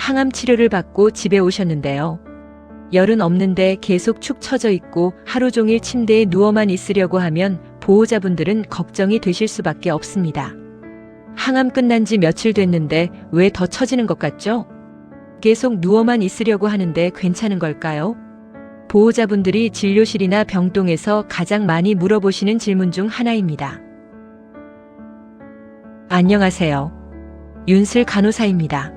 항암 치료를 받고 집에 오셨는데요. 열은 없는데 계속 축 처져 있고 하루 종일 침대에 누워만 있으려고 하면 보호자분들은 걱정이 되실 수밖에 없습니다. 항암 끝난 지 며칠 됐는데 왜 더 처지는 것 같죠? 계속 누워만 있으려고 하는데 괜찮은 걸까요? 보호자분들이 진료실이나 병동에서 가장 많이 물어보시는 질문 중 하나입니다. 안녕하세요. 윤슬 간호사입니다.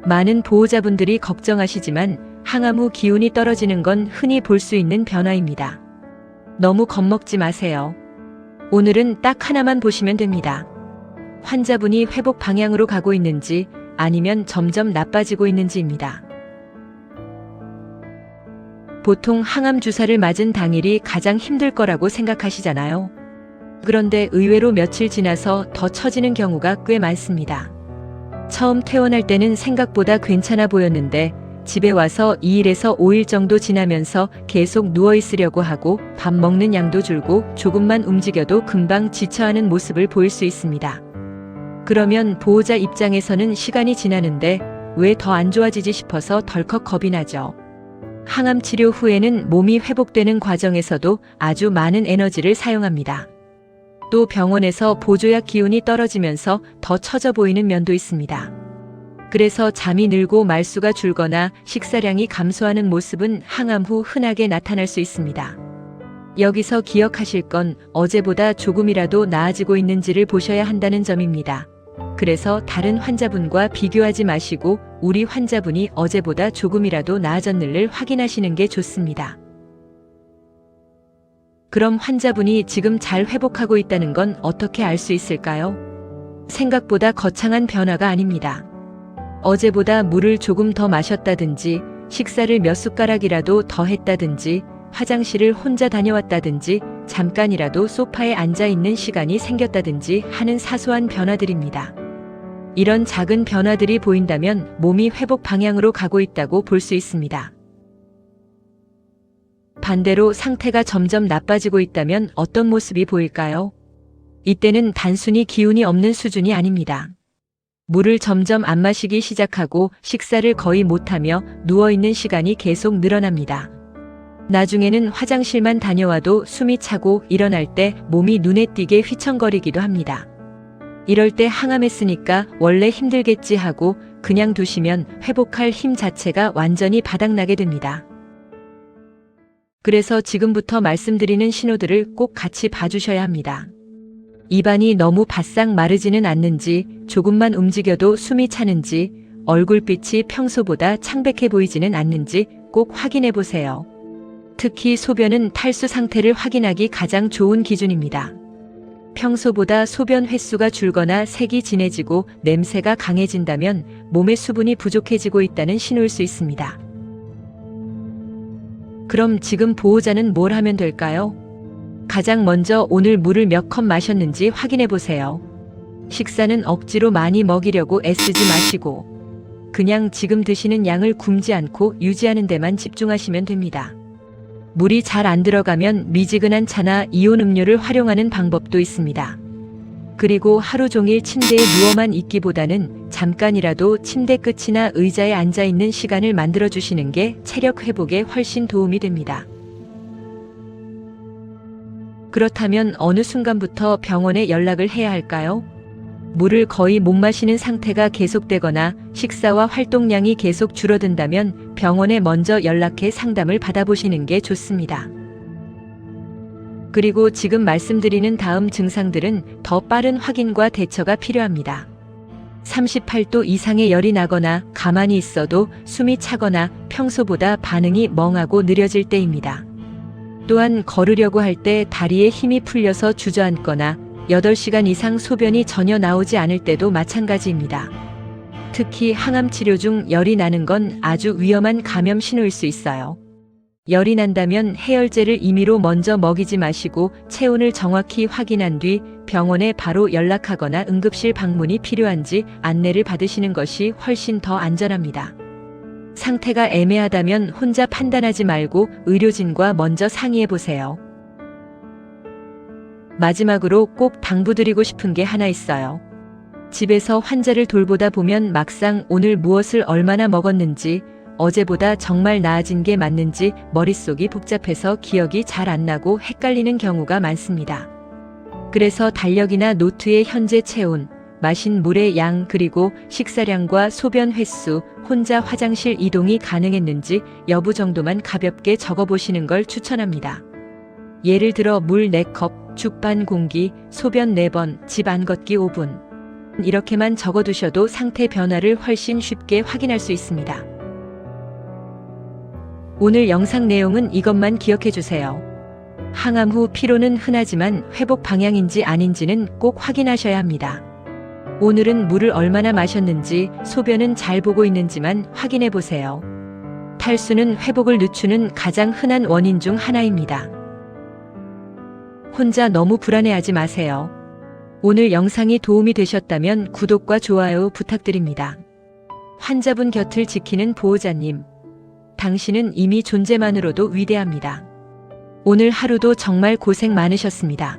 많은 보호자분들이 걱정하시지만 항암 후 기운이 떨어지는 건 흔히 볼 수 있는 변화입니다. 너무 겁먹지 마세요. 오늘은 딱 하나만 보시면 됩니다. 환자분이 회복 방향으로 가고 있는지 아니면 점점 나빠지고 있는지입니다. 보통 항암 주사를 맞은 당일이 가장 힘들 거라고 생각하시잖아요. 그런데 의외로 며칠 지나서 더 처지는 경우가 꽤 많습니다. 처음 퇴원할 때는 생각보다 괜찮아 보였는데 집에 와서 2일에서 5일 정도 지나면서 계속 누워 있으려고 하고 밥 먹는 양도 줄고 조금만 움직여도 금방 지쳐하는 모습을 보일 수 있습니다. 그러면 보호자 입장에서는 시간이 지나는데 왜 더 안 좋아지지 싶어서 덜컥 겁이 나죠. 항암 치료 후에는 몸이 회복되는 과정에서도 아주 많은 에너지를 사용합니다. 또 병원에서 보조약 기운이 떨어지면서 더 처져 보이는 면도 있습니다. 그래서 잠이 늘고 말수가 줄거나 식사량이 감소하는 모습은 항암 후 흔하게 나타날 수 있습니다. 여기서 기억하실 건 어제보다 조금이라도 나아지고 있는지를 보셔야 한다는 점입니다. 그래서 다른 환자분과 비교하지 마시고 우리 환자분이 어제보다 조금이라도 나아졌는지를 확인하시는 게 좋습니다. 그럼 환자분이 지금 잘 회복하고 있다는 건 어떻게 알 수 있을까요? 생각보다 거창한 변화가 아닙니다. 어제보다 물을 조금 더 마셨다든지, 식사를 몇 숟가락이라도 더 했다든지, 화장실을 혼자 다녀왔다든지, 잠깐이라도 소파에 앉아 있는 시간이 생겼다든지 하는 사소한 변화들입니다. 이런 작은 변화들이 보인다면 몸이 회복 방향으로 가고 있다고 볼 수 있습니다. 반대로 상태가 점점 나빠지고 있다면 어떤 모습이 보일까요? 이때는 단순히 기운이 없는 수준이 아닙니다. 물을 점점 안 마시기 시작하고 식사를 거의 못하며 누워있는 시간이 계속 늘어납니다. 나중에는 화장실만 다녀와도 숨이 차고 일어날 때 몸이 눈에 띄게 휘청거리기도 합니다. 이럴 때 항암했으니까 원래 힘들겠지 하고 그냥 두시면 회복할 힘 자체가 완전히 바닥나게 됩니다. 그래서 지금부터 말씀드리는 신호들을 꼭 같이 봐주셔야 합니다. 입안이 너무 바싹 마르지는 않는지, 조금만 움직여도 숨이 차는지, 얼굴빛이 평소보다 창백해 보이지는 않는지 꼭 확인해 보세요. 특히 소변은 탈수 상태를 확인하기 가장 좋은 기준입니다. 평소보다 소변 횟수가 줄거나 색이 진해지고 냄새가 강해진다면 몸의 수분이 부족해지고 있다는 신호일 수 있습니다. 그럼 지금 보호자는 뭘 하면 될까요? 가장 먼저 오늘 물을 몇 컵 마셨는지 확인해 보세요. 식사는 억지로 많이 먹이려고 애쓰지 마시고 그냥 지금 드시는 양을 굶지 않고 유지하는 데만 집중하시면 됩니다. 물이 잘 안 들어가면 미지근한 차나 이온 음료를 활용하는 방법도 있습니다. 그리고 하루 종일 침대에 누워만 있기보다는 잠깐이라도 침대 끝이나 의자에 앉아 있는 시간을 만들어 주시는 게 체력 회복에 훨씬 도움이 됩니다. 그렇다면 어느 순간부터 병원에 연락을 해야 할까요? 물을 거의 못 마시는 상태가 계속되거나 식사와 활동량이 계속 줄어든다면 병원에 먼저 연락해 상담을 받아보시는 게 좋습니다. 그리고 지금 말씀드리는 다음 증상들은 더 빠른 확인과 대처가 필요합니다. 38도 이상의 열이 나거나 가만히 있어도 숨이 차거나 평소보다 반응이 멍하고 느려질 때입니다. 또한 걸으려고 할 때 다리에 힘이 풀려서 주저앉거나 8시간 이상 소변이 전혀 나오지 않을 때도 마찬가지입니다. 특히 항암 치료 중 열이 나는 건 아주 위험한 감염 신호일 수 있어요. 열이 난다면 해열제를 임의로 먼저 먹이지 마시고 체온을 정확히 확인한 뒤 병원에 바로 연락하거나 응급실 방문이 필요한지 안내를 받으시는 것이 훨씬 더 안전합니다. 상태가 애매하다면 혼자 판단하지 말고 의료진과 먼저 상의해 보세요. 마지막으로 꼭 당부드리고 싶은 게 하나 있어요. 집에서 환자를 돌보다 보면 막상 오늘 무엇을 얼마나 먹었는지, 어제보다 정말 나아진 게 맞는지 머릿속이 복잡해서 기억이 잘 안 나고 헷갈리는 경우가 많습니다. 그래서 달력이나 노트에 현재 체온, 마신 물의 양 그리고 식사량과 소변 횟수, 혼자 화장실 이동이 가능했는지 여부 정도만 가볍게 적어보시는 걸 추천합니다. 예를 들어 물 4컵, 죽 반 공기, 소변 4번, 집 안 걷기 5분. 이렇게만 적어두셔도 상태 변화를 훨씬 쉽게 확인할 수 있습니다. 오늘 영상 내용은 이것만 기억해 주세요. 항암 후 피로는 흔하지만 회복 방향인지 아닌지는 꼭 확인하셔야 합니다. 오늘은 물을 얼마나 마셨는지, 소변은 잘 보고 있는지만 확인해 보세요. 탈수는 회복을 늦추는 가장 흔한 원인 중 하나입니다. 혼자 너무 불안해하지 마세요. 오늘 영상이 도움이 되셨다면 구독과 좋아요 부탁드립니다. 환자분 곁을 지키는 보호자님. 당신은 이미 존재만으로도 위대합니다. 오늘 하루도 정말 고생 많으셨습니다.